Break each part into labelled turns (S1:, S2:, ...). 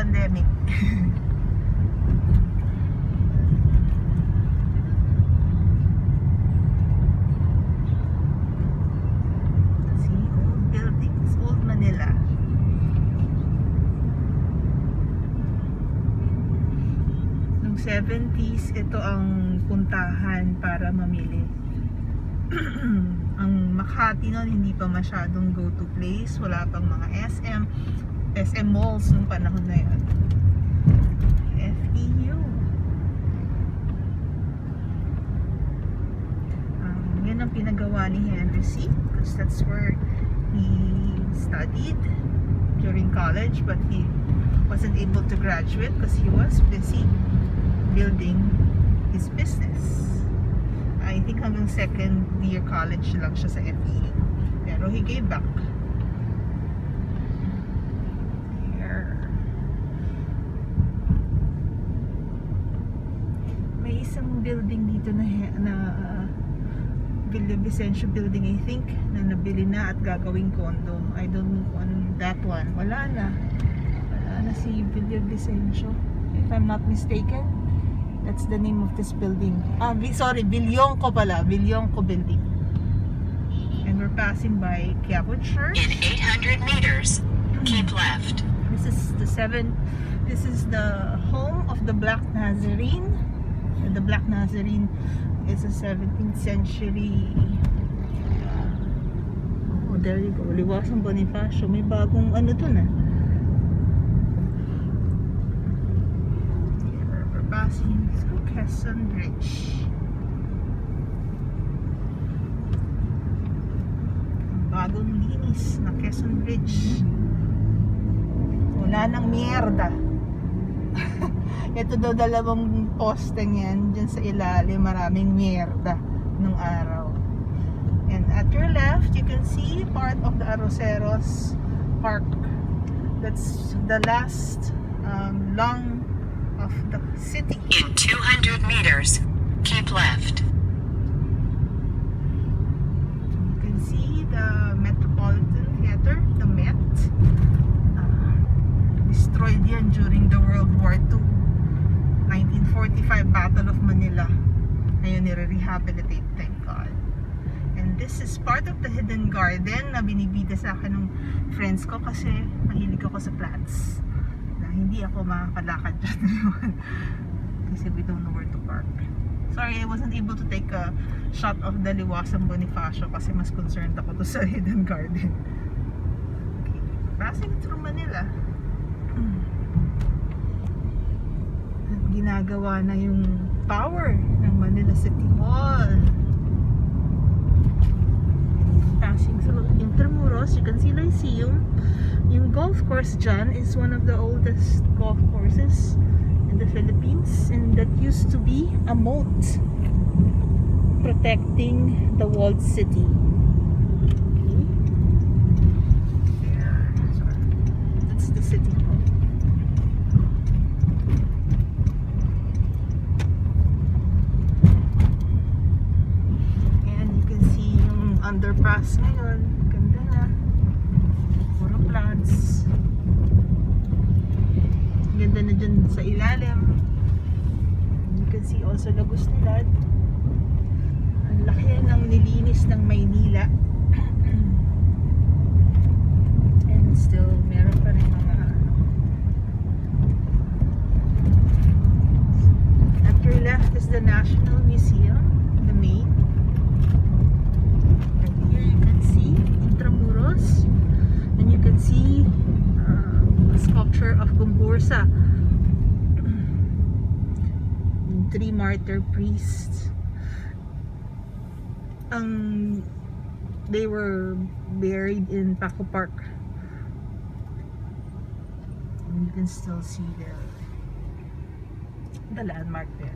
S1: pandemic. See, old buildings, old Manila. Noong 70s, ito ang puntahan para mamili. Ang Makati noon hindi pa masyadong go-to place, wala pang mga SM malls nung panahon na yun. FEU. Yan ang pinagawa ni Henry C. because that's where he studied during college, but he wasn't able to graduate because he was busy building his business. I think hanggang second year college lang siya sa FEU. Pero he gave back. Here. May isang building dito na Villa Vicencio building, I think, na nabili na at gagawing condo. I don't know on that one. Wala na. Wala na si Villa Vicencio, if I'm not mistaken. That's the name of this building. Sorry, Villonco pala. Villonco building. And we're passing by Quiapo Church.
S2: In 800 meters, keep left.
S1: This is the home of the Black Nazarene. And the Black Nazarene is a 17th century. Oh, there you go. Liwasang Bonifacio. May bagong ano to na. We're passing through Quezon Bridge. Bagong linis na Quezon Bridge. Wala nang mierda. Ito daw dalawang poste niyan. Diyan sa ilalim maraming mierda nung araw. And at your left you can see part of the Arroceros Park. That's the last lung of the city.
S2: In 200 meters, keep left.
S1: You can see the Metropolitan Theater, the Met. Destroyed yan during the World War II. 1945 Battle of Manila. Ngayon nire-rehabilitate, thank God. And this is part of the hidden garden na binibida sa akin ng friends ko kasi mahilig ako sa plants. Na hindi ako makakalakad dyan. Kasi we don't know where to park. Sorry, I wasn't able to take a shot of the Liwasang Bonifacio kasi mas concerned ako to sa hidden garden. Okay, passing through Manila. Ginagawa na yung tower ng Manila City Hall. Passing through Intramuros, you can see Lyceum. Yung golf course dyan is one of the oldest golf courses in the Philippines, and that used to be a moat protecting the walled city. Okay. There. Sorry. That's the city hall. Underpass ngayon, ganda na, puro plants, ganda na dyan sa ilalim. You can see also Lagos-Nilad. Ang laki ng nilinis ng Maynila. And still meron pa rin mga at your left is the National Museum, the main. And you can see a sculpture of Gumbursa, three martyr priests. They were buried in Paco Park. And you can still see the landmark there.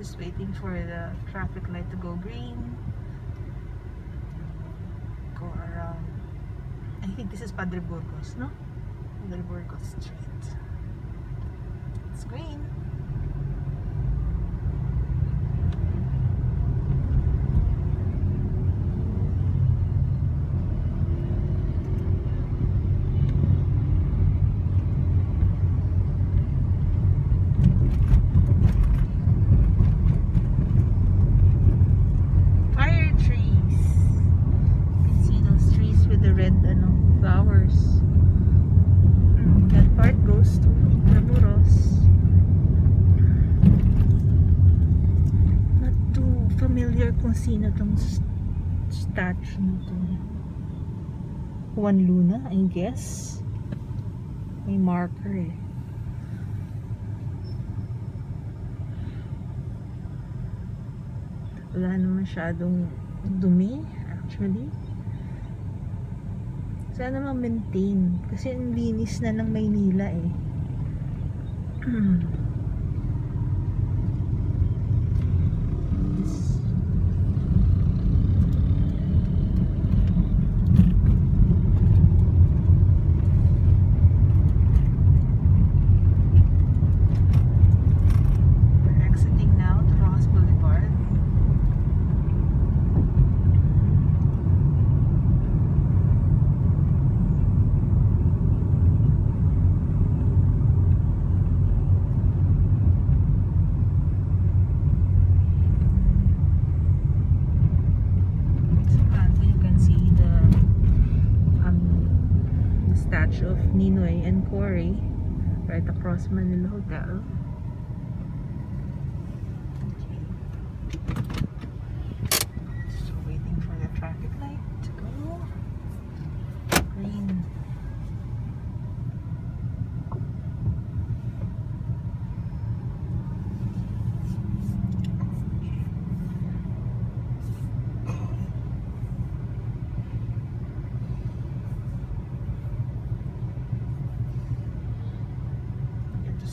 S1: Just waiting for the traffic light to go green. Go around. I think this is Padre Burgos, no? Padre Burgos Street. It's green. sino tong statue na to? Juan Luna, I guess. May marker eh. Wala na masyadong dumi actually. Sana ma-maintain kasi ang linis na ng Maynila eh. Of Ninoy and Cory right across Manila Hotel. Okay. So waiting for the traffic light to go green.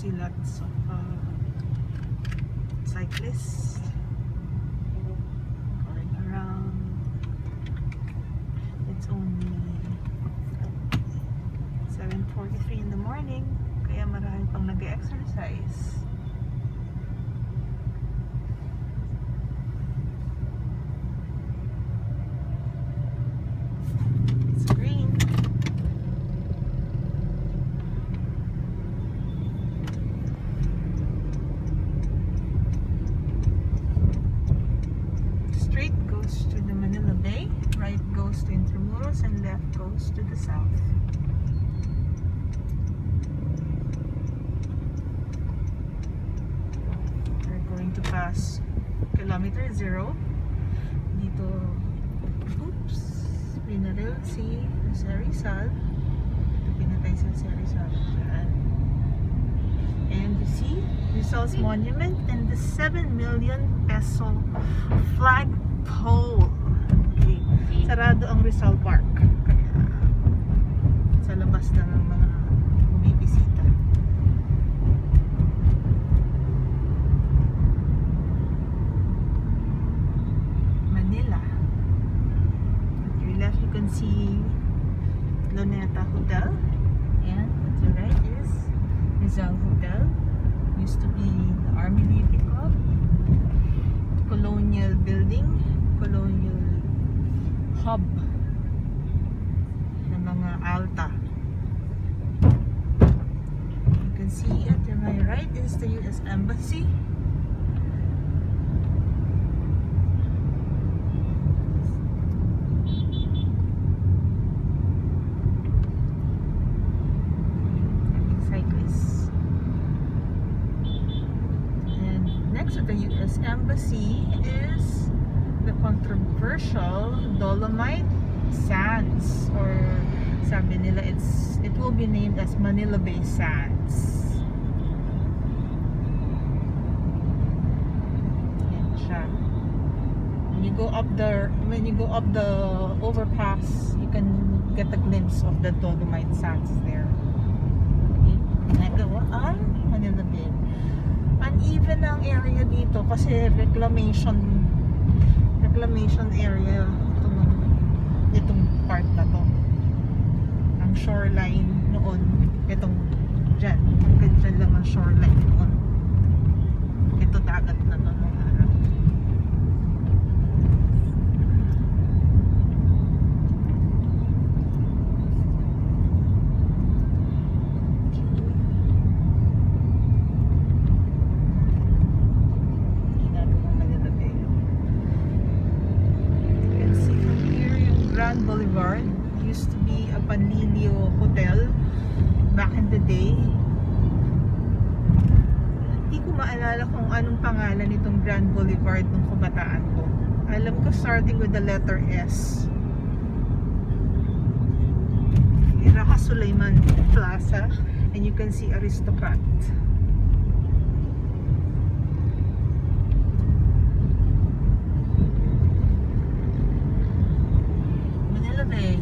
S1: See lots of cyclists going around. It's only 7:43 in the morning, kaya marami pang nag-exercise. It's green. To the Manila Bay, right goes to Intramuros, and left goes to the south. We're going to pass kilometer 0 dito. Oops, pinaril si Jose Rizal. Ito pinatay si Jose Rizal. And you see Rizal's monument and the 7 million peso flag pole. Okay. Sarado ang Rizal Park. Kaya sa labas na ng mga bumibisita. Manila. At your left you can see Luneta Hotel. And at your right is Rizal Hotel. Used to be the Army Navy Club. Colonial building, colonial hub ng mga Alta. You can see at my right is the US Embassy. Cyclists. And next to the US Embassy is the controversial Dolomite Sands, or sabi nila it will be named as Manila Bay Sands. Yan siya. When you go up the overpass, you can get a glimpse of the Dolomite Sands there. Okay. Nagawa ang Manila Bay. Uneven ang area dito kasi reclamation area itong part na to. Ang shoreline noon itong dyan, hanggang dyan lang ang shoreline noon. Ito dagat na to nung araw. Boulevard used to be a Panlilio hotel back in the day. Hindi ko maalala kung anong pangalan nitong Grand Boulevard nung kabataan ko. Alam ko starting with the letter S. Raha Sulaiman Plaza, and you can see Aristocrat. Manila Bay.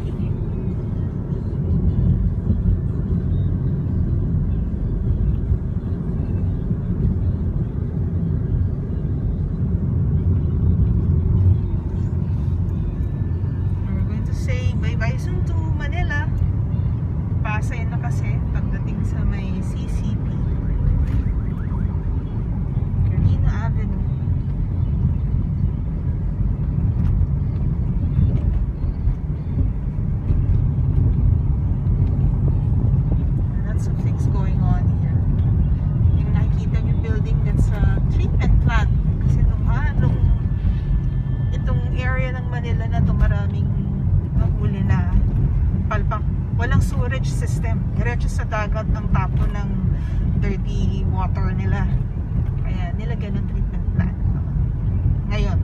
S1: We're going to say bye-bye soon to Manila. Pasay na kasi pagdating sa may CCP. Carino Avenue. Lots of things going on here. Yung nakikita yung building, that's a treatment plant. Kasi nung itong area ng Manila na to, maraming mahuli na palpak. Walang sewerage system. Diretso sa dagat ang tapo ng dirty water nila. Kaya nilagyan ng treatment plant. Ngayon,